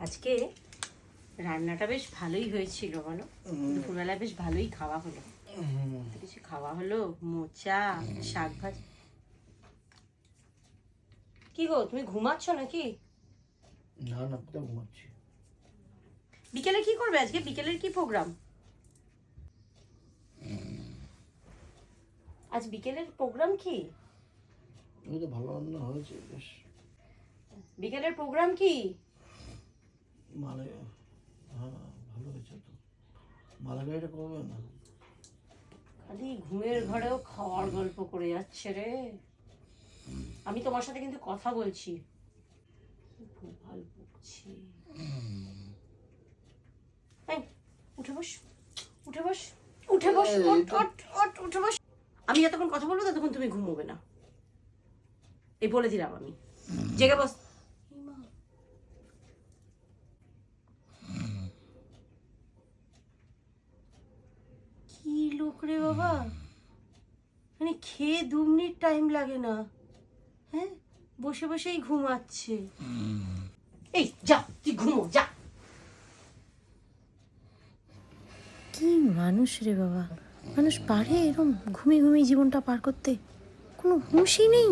আজকে রান্নাটা বেশ ভালোই হয়েছিল বলো, দুপুরবেলা বেশ ভালোই খাওয়া হলো। কিছু খাওয়া হলো, মোচা, শাক ভাজি। কি গো, তুমি ঘুমাচ্ছ নাকি? না না, কোথাও ঘুমাচ্ছি। বিকেলে কি করবে আজকে? বিকেলের কি প্রোগ্রাম? আজ বিকেলের প্রোগ্রাম কি? ওই তো ভালো রান্না হয়েছে বেশ। বিকেলের প্রোগ্রাম কি? মালে হ্যাঁ, ভালো হয়েছে তো। মালাগাড়িটা করবে না? খালি ঘুমের ঘরেও খাওয়ার গল্প করে যাচ্ছে রে। আমি তোমার সাথে কিন্তু কথা বলছি। ভুলভাল বকছি। এই, উঠে বস, উঠে বস, উঠে বস, ওঠ, ওঠ, ওঠ, উঠে বস। আমি যতক্ষণ কথা বলবো ততক্ষণ তুমি ঘুমোবে না, এই বলে দিলাম আমি। জেগে বস। কি লোক রে বাবা, মানে খেয়ে 2 মিনিট টাইম লাগে না, হ্যাঁ, বসে বসেই ঘুমাচ্ছে। এই যা, তুই ঘুমো যা। কি মানুষ রে বাবা, মানুষ পারে এরকম ঘুমিয়ে ঘুমিয়ে জীবনটা পার করতে? কোনো হুঁশই নেই।